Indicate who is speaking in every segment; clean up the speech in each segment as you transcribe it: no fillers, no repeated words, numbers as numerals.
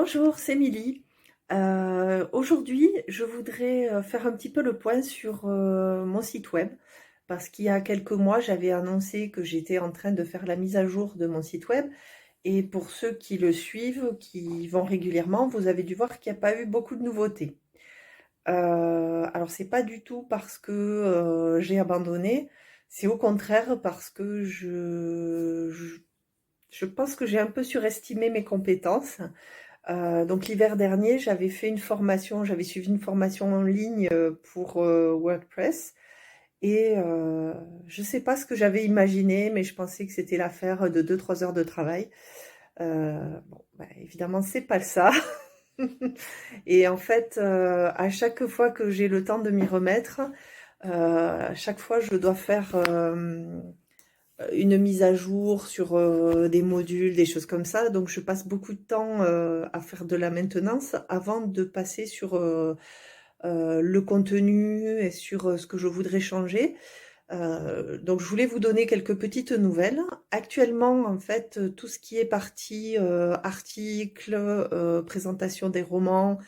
Speaker 1: Bonjour, c'est Émilie. Aujourd'hui, je voudrais faire un petit peu le point sur mon site web parce qu'il y a quelques mois, j'avais annoncé que j'étais en train de faire la mise à jour de mon site web. Et pour ceux qui le suivent, qui vont régulièrement, vous avez dû voir qu'il n'y a pas eu beaucoup de nouveautés. Alors, c'est pas du tout parce que j'ai abandonné, c'est au contraire parce que je pense que j'ai un peu surestimé mes compétences. Donc l'hiver dernier, j'avais fait une formation, j'avais suivi une formation en ligne pour WordPress et je sais pas ce que j'avais imaginé, mais je pensais que c'était l'affaire de 2-3 heures de travail. Bon, bah, évidemment, c'est pas ça. Et en fait, à chaque fois que j'ai le temps de m'y remettre, à chaque fois, je dois faire une mise à jour sur des modules, des choses comme ça. Donc, je passe beaucoup de temps à faire de la maintenance avant de passer sur le contenu et sur ce que je voudrais changer. Donc, je voulais vous donner quelques petites nouvelles. Actuellement, en fait, tout ce qui est partie article, présentation des romans,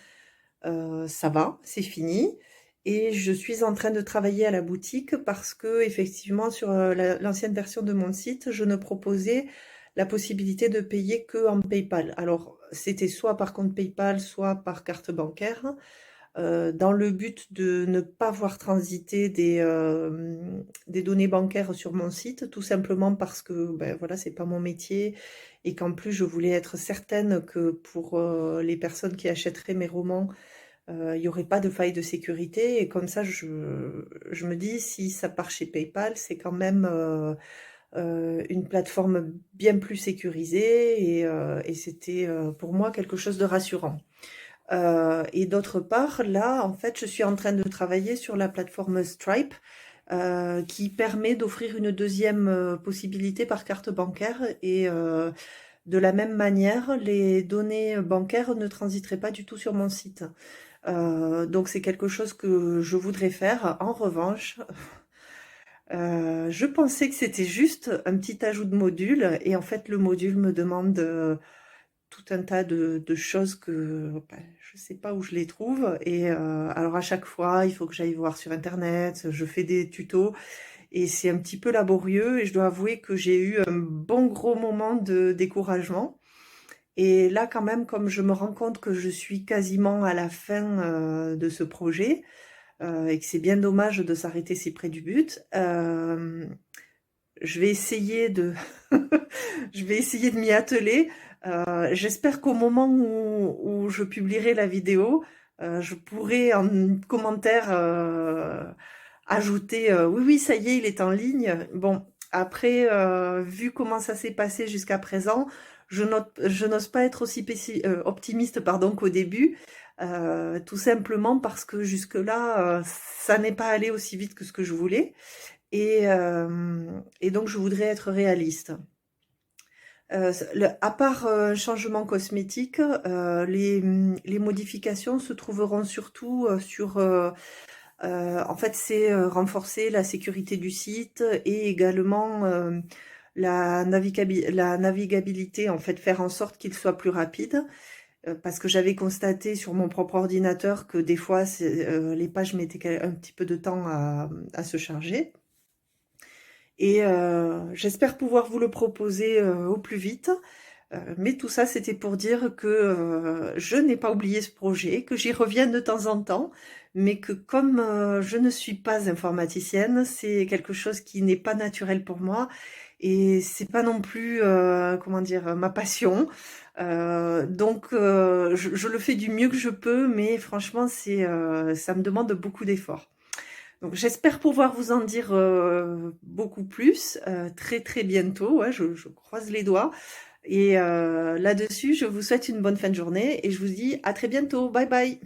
Speaker 1: ça va, c'est fini. Et je suis en train de travailler à la boutique parce que effectivement sur l'ancienne version de mon site, je ne proposais la possibilité de payer que en PayPal. Alors c'était soit par compte PayPal, soit par carte bancaire, dans le but de ne pas voir transiter des données bancaires sur mon site, tout simplement parce que ben voilà, c'est pas mon métier et qu'en plus je voulais être certaine que pour les personnes qui achèteraient mes romans, il n'y aurait pas de faille de sécurité et comme ça je me dis si ça part chez PayPal, c'est quand même une plateforme bien plus sécurisée et c'était pour moi quelque chose de rassurant. Et d'autre part, là, en fait, je suis en train de travailler sur la plateforme Stripe qui permet d'offrir une deuxième possibilité par carte bancaire et de la même manière, les données bancaires ne transiteraient pas du tout sur mon site. Donc c'est quelque chose que je voudrais faire. En revanche, je pensais que c'était juste un petit ajout de module et en fait le module me demande tout un tas de choses que ben, je sais pas où je les trouve et alors à chaque fois il faut que j'aille voir sur internet, je fais des tutos et c'est un petit peu laborieux et je dois avouer que j'ai eu un bon gros moment de découragement. Et là, quand même, comme je me rends compte que je suis quasiment à la fin de ce projet et que c'est bien dommage de s'arrêter si près du but, je vais essayer de, je vais essayer de m'y atteler. J'espère qu'au moment où je publierai la vidéo, je pourrai en commentaire ajouter oui, oui, ça y est, il est en ligne. Bon, après, vu comment ça s'est passé jusqu'à présent, je n'ose pas être aussi optimiste pardon, qu'au début, tout simplement parce que jusque-là, ça n'est pas allé aussi vite que ce que je voulais. Et donc, je voudrais être réaliste. À part changement cosmétique, les modifications se trouveront surtout sur en fait, c'est renforcer la sécurité du site et également la navigabilité, en fait, faire en sorte qu'il soit plus rapide. Parce que j'avais constaté sur mon propre ordinateur que des fois, les pages mettaient un petit peu de temps à se charger. Et j'espère pouvoir vous le proposer au plus vite. Mais tout ça, c'était pour dire que je n'ai pas oublié ce projet, que j'y reviens de temps en temps, mais que comme je ne suis pas informaticienne, c'est quelque chose qui n'est pas naturel pour moi et c'est pas non plus, comment dire, ma passion. Donc je le fais du mieux que je peux, mais franchement, ça me demande beaucoup d'efforts. Donc j'espère pouvoir vous en dire beaucoup plus très très bientôt. Ouais, je croise les doigts. Et là-dessus, je vous souhaite une bonne fin de journée et je vous dis à très bientôt. Bye bye.